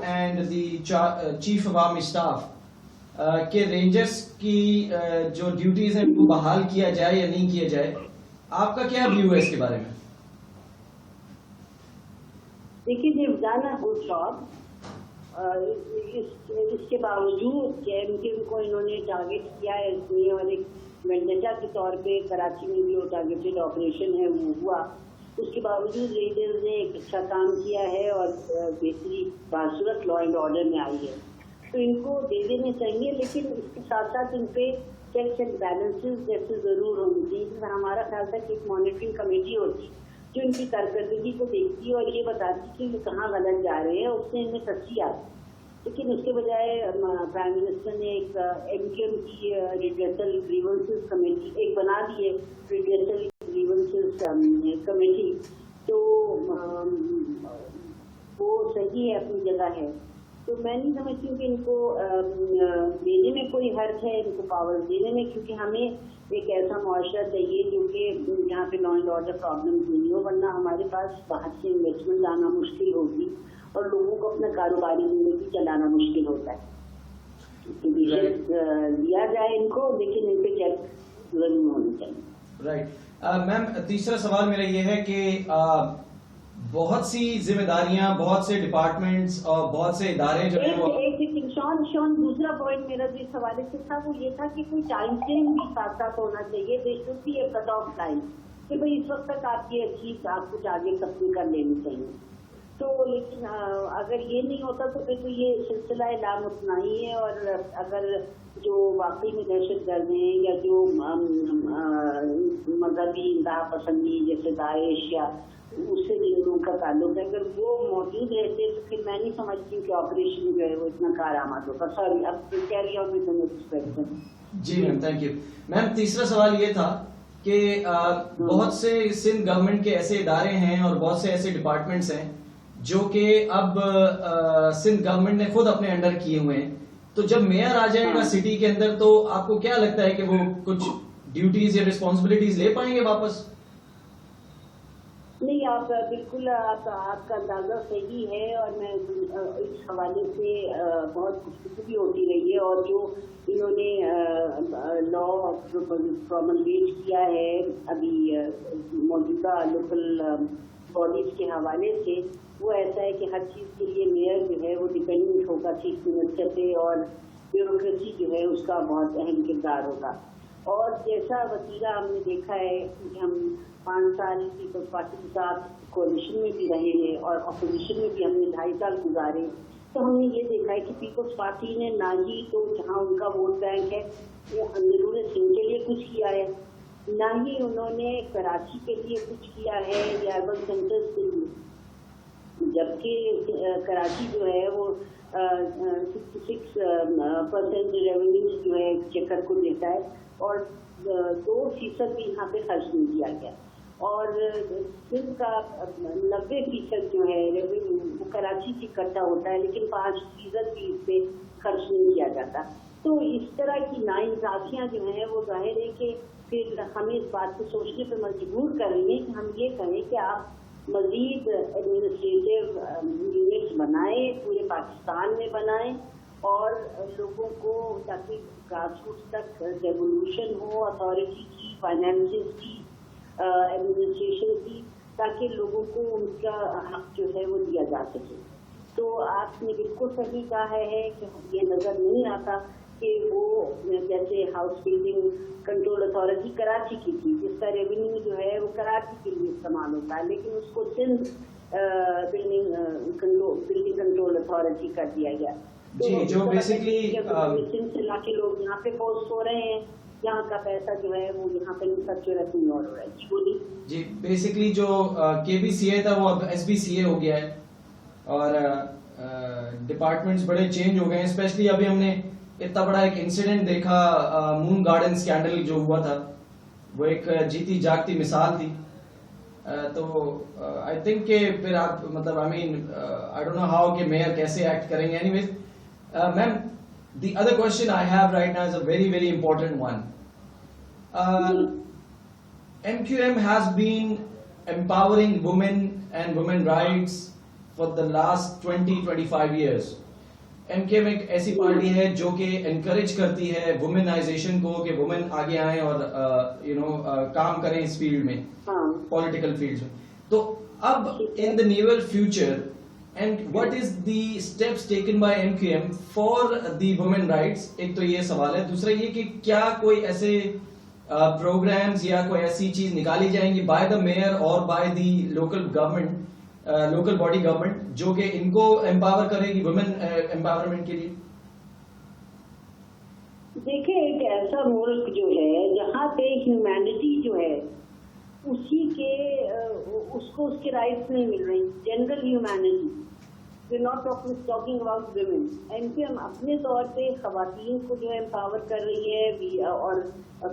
And the chief of army staff کہ rangers کی جو ڈیوٹیز ہیں ان کو بحال کیا جائے یا نہیں کیا جائے, آپ کا کیا ویو ہے اس کے بارے میں؟ دیکھیے they've done a good job. اس کے باوجود کہ ان کو انہوں نے ٹارگیٹ کیا ہے اس میں, اور ایک وینڈیٹا کے طور پہ کراچی میں بھی وہ ٹارگیٹڈ آپریشن ہے وہ ہوا, اس کے باوجود ریڈرز نے ایک اچھا کام کیا ہے اور بہتری باصورت لا اینڈ آرڈر میں آئی ہے. تو ان کو دے دینے چاہیے, لیکن اس کے ساتھ ساتھ ان پہ چیکس اینڈ بیلنسز جیسے ضرور ہونی چاہیے. ہمارا خیال تھا کہ ایک مانیٹرنگ کمیٹی ہوتی جو ان کی کارکردگی کو دیکھتی اور یہ بتاتی کہ یہ کہاں غلط جا رہے ہیں, اس سے ان میں سچی آتی. لیکن اس کے بجائے پرائم منسٹر نے ایک MQM کی ریڈریسل گریونسز کمیٹی ایک بنا دی ہے, ریڈریسل گریونسز کمیٹی. تو وہ صحیح ہے, اپنی جگہ ہے. تو میں نہیں سمجھتی ہوں کہ ان کو دینے میں کوئی حرج ہے, ان کو پاور دینے میں, کیونکہ ہمیں ایک ایسا معاشرہ چاہیے جو کہ یہاں پہ لا اینڈ آرڈر پرابلم نہیں ہو, ورنہ ہمارے پاس باہر سے انویسٹمنٹ آنا مشکل ہوگی اور لوگوں کو اپنا کاروباری زندگی چلانا مشکل ہوتا ہے. دیا جائے ان کو, لیکن ان پہ چیک ضرور ہونے چاہیے. رائٹ میم, تیسرا سوال میرا یہ ہے کہ بہت سی ذمہ داریاں, بہت سے ڈپارٹمنٹس اور بہت سے ادارے جو ہیں وہ شون دوسرا پوائنٹ میرا جو اس حوالے سے تھا وہ یہ تھا کہ کوئی ٹائم فریم بھی ساتھ ساتھ ہونا چاہیے. There should be a cut off time کہ بھائی اس وقت تک آپ یہ چیز آپ کچھ آگے کمپنی کر لینی چاہیے. تو لیکن اگر یہ نہیں ہوتا تو پھر تو یہ سلسلہ لامتناہی ہے, اور اگر جو واقعی میں دہشت گرد ہیں یا جو مذہبی انتہا پسندی جیسے داعش یا اس سے جن لوگوں کا تعلق ہے, اگر وہ موجود رہتے تو پھر میں نہیں سمجھتی کہ آپریشن جو ہے وہ اتنا کارآمد ہوگا. سوری, اب کہہ رہی ہوں میں. جی میم, تھینک یو. میم تیسرا سوال یہ تھا کہ بہت سے سندھ گورنمنٹ کے ایسے ادارے ہیں اور بہت سے ایسے ڈپارٹمنٹس ہیں جو کہ اب سندھ گورنمنٹ نے خود اپنے انڈر کیے ہوئے ہیں. تو جب میئر آ جائے گا سٹی کے اندر تو آپ کو کیا لگتا ہے کہ وہ کچھ ڈیوٹیز یا رسپانسبلٹیز لے پائیں گے واپس؟ نہیں, آپ بالکل آپ کا اندازہ صحیح ہے, اور میں اس حوالے سے بہت گفتگو بھی ہوتی رہی ہے, اور جو انہوں نے لا پروملگیٹ کیا ہے ابھی موجودہ لوکل باڈیز کے حوالے سے, وہ ایسا ہے کہ ہر چیز کے لیے میئر جو ہے وہ ڈپینڈنٹ ہوگا چیف منسٹر پہ, اور بیوروکریسی جو ہے اس کا بہت اہم کردار ہوگا. اور جیسا وسیلہ ہم نے دیکھا ہے کہ ہم 5 سال پیپلز پارٹی کے ساتھ کوalition میں بھی رہے ہیں اور اپوزیشن میں بھی ہم نے 2.5 سال گزارے, تو ہم نے یہ دیکھا ہے کہ پیپلز پارٹی نے نہ ہی تو جہاں ان کا ووٹ بینک ہے وہ اندرون سندھ کے لیے کچھ کیا ہے, نہ ہی انہوں نے کراچی کے لیے کچھ کیا ہے یا اربن سینٹرز کے لیے, جبکہ کراچی جو ہے وہ 66% ریونیو جو ہے چیکر کو دیتا ہے, اور 2% بھی یہاں پہ خرچ نہیں کیا گیا, اور سندھ کا 90% جو ہے ریونیو وہ کراچی سے اکٹھا ہوتا ہے, لیکن 5% بھی اس پہ خرچ نہیں کیا جاتا. تو اس طرح کی ناانصافیاں جو ہیں وہ ظاہر ہے کہ پھر ہمیں اس بات کو سوچنے پہ مجبور کر رہی ہیں کہ ہم یہ کہیں کہ آپ مزید ایڈمنسٹریٹو یونٹس بنائیں, پورے پاکستان میں بنائیں, اور لوگوں کو تاکہ گراس روٹس تک ریولیوشن ہو اتھارٹی کی, فائنینسز کی, ایڈمنسٹریشن کی, تاکہ لوگوں کو ان کا حق جو ہے وہ دیا جا سکے. تو آپ نے بالکل صحیح کہا ہے کہ یہ نظر نہیں آتا کہ وہ جیسے house building control authority Karachi کی تھی جس کا ریونیو جو ہے وہ کراچی کے لیے استعمال ہوتا ہے, لیکن اس کو سندھ بلڈنگ کنٹرول اتھارٹی کر دیا گیا. جی, جو بیسکلی سندھ سے لا کے لوگ یہاں پہ پوسٹ ہو رہے ہیں, یہاں کا پیسہ جو ہے وہ یہاں پہ انفراسٹرکچر کہیں اور ہو رہا ہے. جی بولیے. جی, بیسکلی جو KBCA تھا وہ اب SBCA ہو گیا ہے, اور ڈپارٹمنٹس بڑے چینج ہو گئے ہیں. اسپیشلی ابھی ہم نے اتنا بڑا ایک انسیڈنٹ دیکھا, مون گارڈن اسکینڈل جو ہوا تھا, وہ ایک جیتی جاگتی مثال تھی. تو آئی تھنک کہ پھر آپ مطلب آئی ڈونٹ نو ہاؤ کہ میئر کیسے ایکٹ کریں گے. Anyways ma'am, the other question I have right now is a very, very important one. MQM has been empowering women and women rights for the last 20-25 years. MKM ایک ایسی party ہے جو کہ encourage کرتی ہے وومنائزیشن کو کہ women آگے آئیں اور کام کریں اس فیلڈ میں, پولیٹیکل فیلڈ میں. تو اب in the near future and what is the steps taken by MKM for the women rights, ایک تو یہ سوال ہے. دوسرا یہ کہ کیا کوئی ایسے پروگرامز یا کوئی ایسی چیز نکالی جائیں گی بائی دا میئر اور by the local government, local body government, جو کہ ان کو امپاور کرے گی وومن امپاورمنٹ کے لیے؟ دیکھیں, ایک ایسا ملک جو ہے جہاں پہ ہیومینٹی جو ہے اسی کے اس کو اس کے رائٹس نہیں مل رہی, general humanity. We not talking about women. MKM اپنے طور پہ خواتین کو جو امپاور کر رہی ہے اور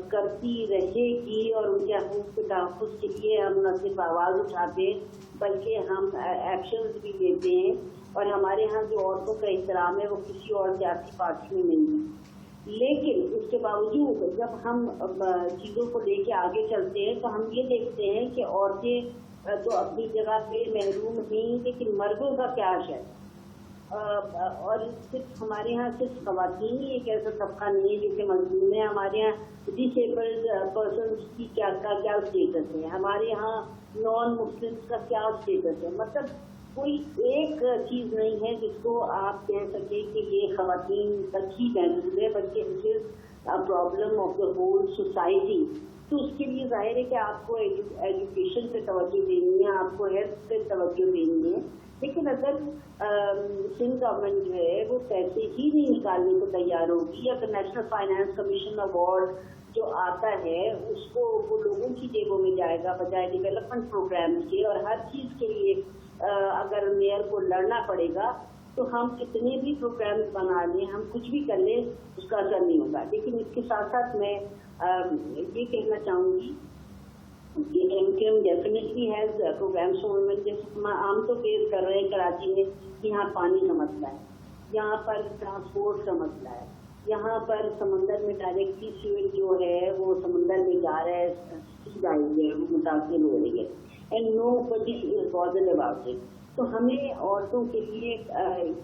کرتی رہے گی, اور ان کے حقوق کے تحفظ کے لیے ہم نہ صرف آواز اٹھاتے ہیں بلکہ ہم ایکشنز بھی لیتے ہیں. اور ہمارے ہاں جو عورتوں کا احترام ہے وہ کسی اور سیاسی پارٹی میں نہیں ہے. لیکن اس کے باوجود جب ہم چیزوں کو لے کے آگے چلتے ہیں تو ہم یہ دیکھتے ہیں کہ عورتیں تو اپنی جگہ پہ محروم ہیں, لیکن مردوں کا کیا ہے. اور صرف ہمارے یہاں صرف خواتین ہی ایک ایسا طبقہ نہیں ہے جو کہ مظلوم ہے. ہمارے یہاں ڈس ایبلڈ پرسنس کی کیا اسٹیٹس ہے, ہمارے یہاں نان مسلمس کا کیا اسٹیٹس ہے. مطلب کوئی ایک چیز نہیں ہے جس کو آپ کہہ سکیں کہ یہ خواتین تک ہی محدود ہے, بلکہ it is problem of the whole society. تو اس کے لیے ظاہر ہے کہ آپ کو ایجوکیشن پہ توجہ دینی ہے, آپ کو ہیلتھ پہ توجہ دینی ہے. لیکن اگر سندھ گورنمنٹ جو ہے وہ پیسے ہی نہیں نکالنے کو تیار ہوگی, اگر نیشنل فائنانس کمیشن اوارڈ جو آتا ہے اس کو وہ لوگوں کی جیبوں میں جائے گا بجائے ڈیولپمنٹ پروگرامز کے, اور ہر چیز کے لیے اگر میئر کو لڑنا پڑے گا تو ہم کتنے بھی پروگرامز بنا لیں, ہم کچھ بھی کر لیں, اس کا اثر نہیں ہوگا. لیکن اس کے ساتھ ساتھ میں یہ کہنا چاہوں گی کہ MKM definitely has programmes for women. جیسے ہم عام تو فیس کر رہے ہیں کراچی میں, یہاں پانی کا مسئلہ ہے, یہاں پر ٹرانسپورٹ کا مسئلہ ہے, یہاں پر سمندر میں ڈائریکٹلی سیویج جو ہے وہ سمندر میں جا رہا ہے, وہ متاثر ہو رہی ہے, and nobody is bothered about it. تو ہمیں عورتوں کے لیے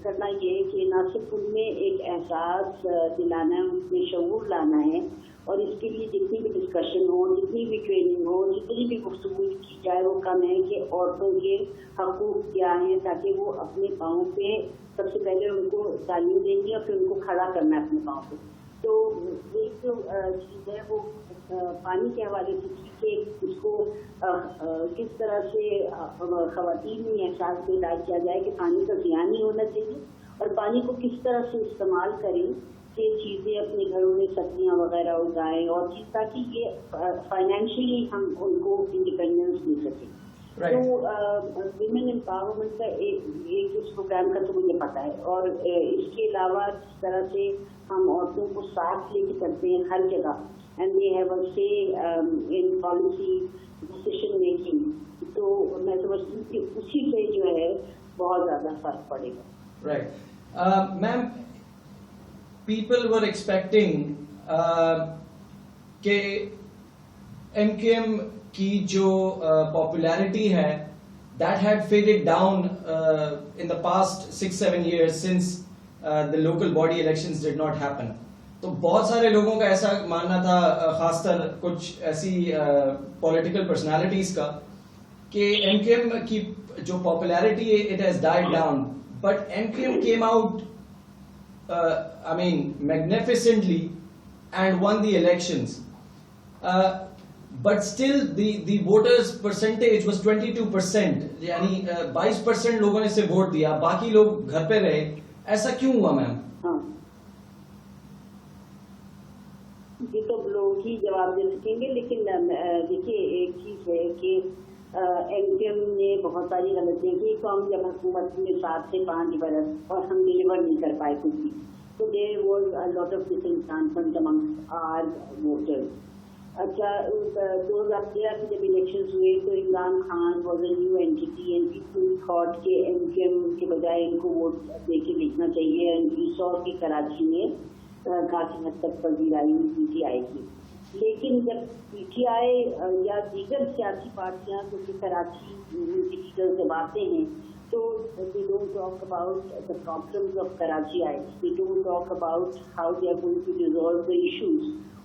کرنا یہ ہے کہ نہ صرف ان میں ایک احساس دلانا ہے, ان میں شعور لانا ہے, اور اس کے لیے جتنی بھی ڈسکشن ہو, جتنی بھی ٹریننگ ہو, جتنی بھی گفتگو کی جائے وہ کم ہے کہ عورتوں کے حقوق کیا ہیں, تاکہ وہ اپنے پاؤں پہ سب سے پہلے ان کو تعلیم دیں گی اور پھر ان کو کھڑا کرنا ہے اپنے پاؤں پہ. تو ایک جو چیز ہے وہ پانی کے حوالے سے کہ اس کو کس طرح سے خواتین میں احساس پیدا کیا جائے کہ پانی کا ضیاع نہیں ہونا چاہیے, اور پانی کو کس طرح سے استعمال کریں کہ چیزیں اپنے گھروں میں سبزیاں وغیرہ اگائیں, اور چیز تاکہ یہ فائنینشلی ہم ان کو انڈیپینڈنس دے سکیں. تو ویمن امپاورمنٹ کا ایک اس پروگرام کا تو مجھے پتا ہے, اور اس کے علاوہ جس طرح سے ہم عورتوں کو ساتھ لے کے چلتے ہیں ہر جگہ, اینڈ دے ہیو اے سے ان پالیسی ڈیسیشن میکنگ, تو میں سمجھتی ہوں کہ اسی سے جو ہے بہت زیادہ فرق پڑے گا. Right ma'am, people were expecting کہ MKM کی جو popularity ہے that had faded down in the past 6-7 years since the local body elections did not happen. تو بہت سارے لوگوں کا ایسا ماننا تھا, خاص طر کچھ ایسی پولیٹیکل پرسنالٹیز کا, کہ MKM کی جو popularity ہے it has died down, but MKM came out I mean magnificently and won the elections, but still the voters percentage was 22%, یعنی 22% لوگوں نے سے ووٹ دیا, باقی لوگ گھر پہ رہے. ایسا کیوں ہوا میم؟ یہ تو لوگ ہی جواب دے سکیں گے, لیکن دیکھیے ایک چیز ہے کہ MKM نے بہت ساری غلطیاں کی. تو ہم جب حکومت میں 7 سے 5 برس اور ہم ڈیلیور نہیں کر پائے کچھ بھی, تو there was a lot of disenchantment amongst our voters. اچھا 2013 کی جب الیکشنز ہوئے تو Imran Khan was a new entity and people thought کہ MKM کے بجائے ان کو ووٹ دے کے دیکھنا چاہیے. اینڈ وی سو کہ کراچی میں کافی حد تک پذیر آئی PTI کی. لیکن جب PTI یا دیگر سیاسی پارٹیاں جو کہ کراچی کے لیڈر جب آتے ہیں So they don't talk about the problems of Karachiites. They don't talk about how they are going to resolve the issues.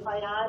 FIR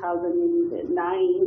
2009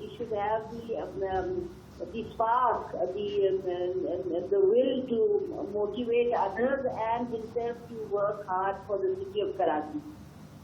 He should have the spark, the will to motivate others and himself to work hard for the city of Karachi.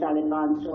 550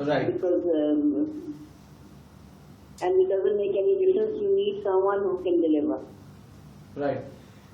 Right. Because and it doesn't make any difference. You need someone who can deliver. Right.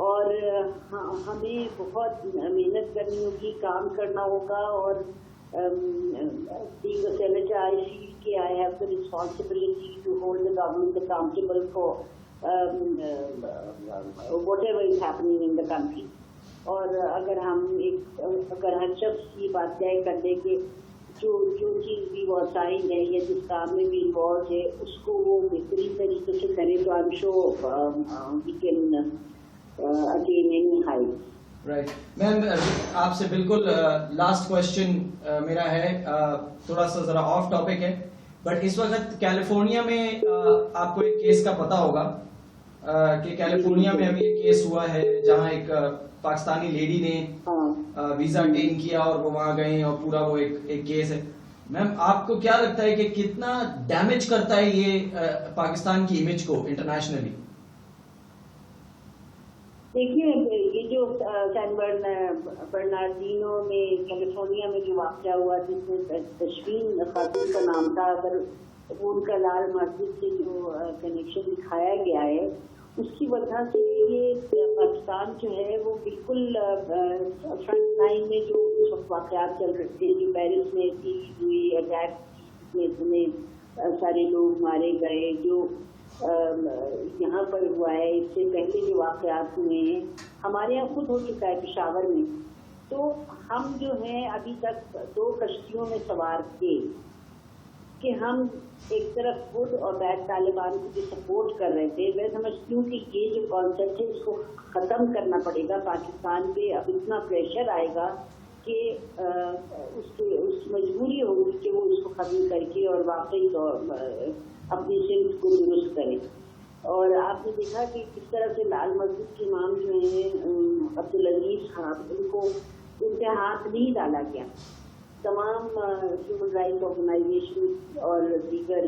اور ہمیں بہت محنت کرنی ہوگی, کام کرنا ہوگا. اور being a senator, I feel I have the responsibility to hold the government accountable for whatever is happening in the country. اور اگر ہر شخص یہ بات طے کر دے کہ جو چیز بھی وہ سائن ہے یا جس کام میں بھی انوالو ہے اس کو وہ بہترین طریقے سے کرے, تو I am sure we can attain any height. Right ma'am, آپ سے بالکل لاسٹ کوشچن میرا ہے, تھوڑا سا ذرا آف ٹاپک ہے, بٹ اس وقت کیلیفورنیا میں آپ کو ایک کیس کا پتا ہوگا کہ کیلیفورنیا میں ابھی ایک کیس ہوا ہے جہاں ایک پاکستانی لیڈی نے ویزا ڈین کیا اور وہ وہاں گئے اور پورا وہ ایک کیس ہے. میم آپ کو کیا لگتا ہے کہ کتنا ڈیمیج کرتا ہے یہ پاکستان کی امیج کو انٹرنیشنلی؟ دیکھیے, یہ جو سین برنارڈینو میں کیلیفورنیا میں جو واقعہ ہوا جس میں تشفین خاتون کا نام تھا, اگر وہ ان کا لال مسجد سے جو کنیکشن دکھایا گیا ہے اس کی وجہ سے یہ پاکستان جو ہے وہ بالکل فرنٹ لائن میں جو اس وقت واقعات چل رہے تھے, جو پیرس میں ہوئی اٹیک میں اتنے سارے لوگ مارے گئے, جو یہاں پر ہوا ہے, اس سے پہلے جو واقعات ہوئے ہیں ہمارے یہاں خود ہو چکا ہے پشاور میں. تو ہم جو ہیں ابھی تک 2 کشتیوں میں سوار تھے کہ ہم ایک طرف خود اور بیک طالبان کو جو سپورٹ کر رہے تھے. میں سمجھتی ہوں کہ یہ جو کانسیپٹ ہے اس کو ختم کرنا پڑے گا. پاکستان پہ اب اتنا پریشر آئے گا کہ اس مجبوری ہوگی کہ وہ اس کو ختم کر کے اور واقعی اپنی صنف کو درست کرے. اور آپ نے دیکھا کہ کس طرح سے لال مسجد کے امام جو ہیں عبدالعزیز صاحب, ان کے ہاتھ نہیں ڈالا گیا. تمام ہیومن رائٹس آرگنائزیشن اور دیگر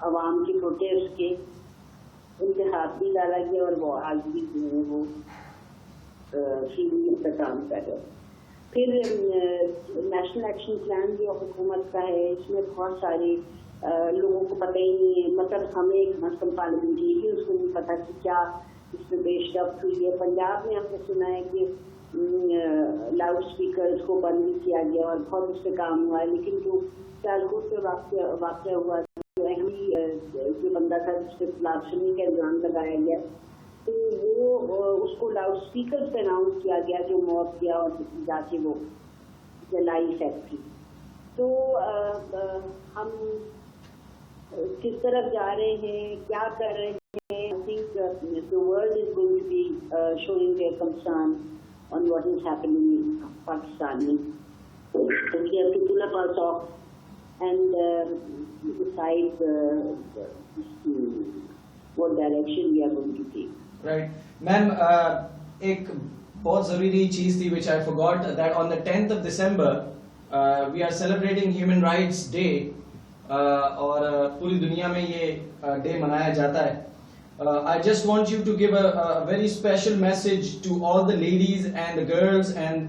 عوام کے پروٹیسٹ کے ان کے ہاتھ نہیں ڈالا گیا, اور وہ آج بھی جو ہے وہ فیلنگ کا کام کر رہے. پھر نیشنل ایکشن پلان جو حکومت کا ہے, اس میں بہت سارے لوگوں کو پتہ ہی نہیں ہے. مطلب ہمیں ایک مسلم پارلیمنٹری اس کو نہیں پتا کہ کیا اس میں پیش رفت ہوئی ہے. پنجاب میں ہم نے سنا ہے کہ لاؤڈ اسپیکرز کو بند بھی کیا گیا اور بہت اس پہ کام ہوا ہے, لیکن جو سیالکوٹ پہ واقعہ ہوا جو بندہ تھا جس پہ بلاسفیمی کا الزام لگایا گیا, تو وہ اس کو لاؤڈ اسپیکرز پہ اناؤنس کیا گیا جو موت کیا اور جا کے وہ جلائی فیکٹری. تو ہم کس طرف جا رہے ہیں, کیا کر رہے ہیں, I think the world is going to be showing their concern on what is happening in Pakistan. So we have to pull up our socks and decide what direction we are going to take. Right. Ma'am, ایک بہت ضروری چیز تھی which I forgot, that on the 10th of December we are celebrating Human Rights Day, اور پوری دنیا میں یہ ڈے منایا جاتا ہے. I just want you to give a very special message to all the ladies and the girls and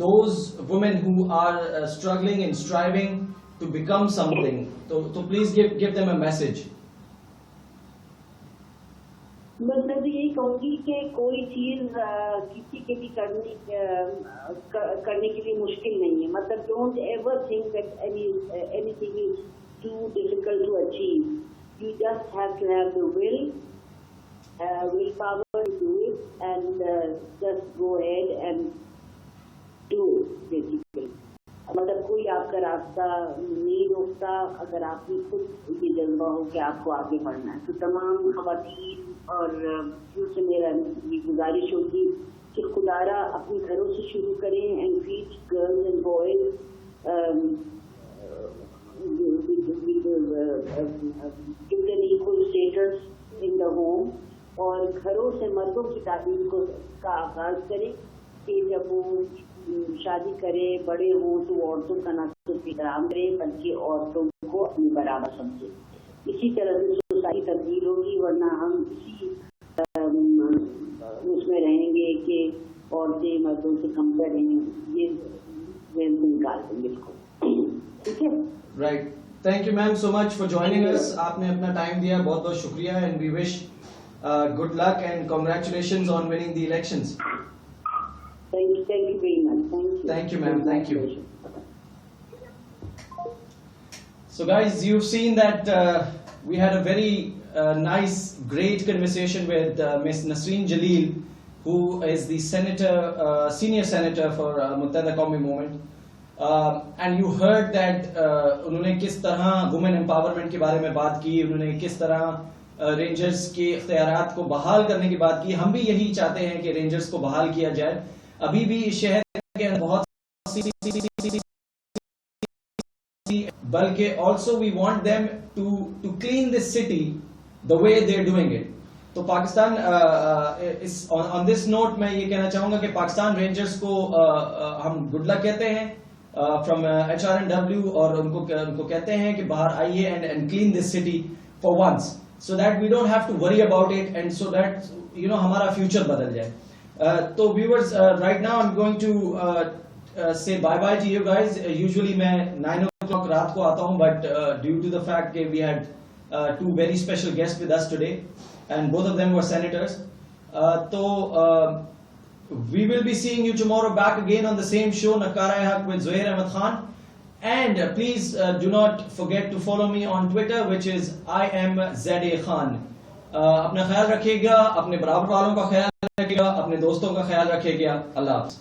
those women who are struggling and striving to become something. So please give them a message. میں یہی کہوں گی کہ کوئی چیز کسی کے بھی کرنے کے لیے مشکل نہیں ہے. مطلب don't ever think that anything is too difficult to achieve. You just have to have the will power to do it, and just go ahead and do it, basically. مطلب کوئی آپ کا راستہ نہیں روکتا اگر آپ کی خود یہ جذبہ ہو کہ آپ کو آگے بڑھنا ہے. تو تمام خواتین اور سے میرا یہ گزارش ہوگی کہ خدارا اپنے گھروں سے شروع کریں and treat girls and boys give them equal status in the home, اور گھروں سے مردوں کی تعلیم کا آغاز کریں کہ جب وہ شادی کرے بڑے ہوں تو عورتوں کا نہ صرف احترام کرے بلکہ عورتوں کو اپنی برابر سمجھے. اسی طرح سے سوسائٹی تبدیل ہوگی, ورنہ ہم اسی اس میں رہیں گے کہ عورتیں مردوں سے کم کریں, یہ نکال دیں گے اس کو. ٹھیک ہے, right. Thank you ma'am so much for joining us. آپ نے اپنا ٹائم دیا, بہت بہت شکریہ, and we wish good luck and congratulations on winning the elections. Thank you very much. Thank you, ma'am. Thank you. So guys, you've seen that we had a very nice, great conversation with Ms. Nasreen Jalil, who is the senator, senior senator for Muttahida Qawmi Movement. And you heard that انہوں نے کس طرح women empowerment کے بارے میں بات کی, انہوں نے کس طرح رینجرز کے اختیارات کو بحال کرنے کی بات کی. ہم بھی یہی چاہتے ہیں کہ رینجرز کو بحال کیا جائے. ابھی بھی اس شہر کے بہت بلکہ also we want them to clean this city the way they're doing it. تو پاکستان on this note میں یہ کہنا چاہوں گا کہ پاکستان رینجرز کو ہم گڈ لک کہتے ہیں from HRNW, اور ان کو کہتے ہیں کہ باہر آئیے and clean this city for once, so that we don't have to worry about it, and so that ہمارا future بدل جائے. تو viewers, right now I'm going to say bye bye to you guys. Usually میں 9 o'clock رات کو آتا ہوں, but due to the fact that we had two very special guests with us today, and both of them were senators. We will be seeing you tomorrow back again on the same show, Nakara-e-Haq with Zuhair Ahmed Khan. And please do not forget to follow me on Twitter, which is I am ZA Khan. اپنا خیال رکھیے گا, اپنے برابر والوں کا خیال رکھیے گا, اپنے دوستوں کا خیال رکھیے گا. اللہ حافظ.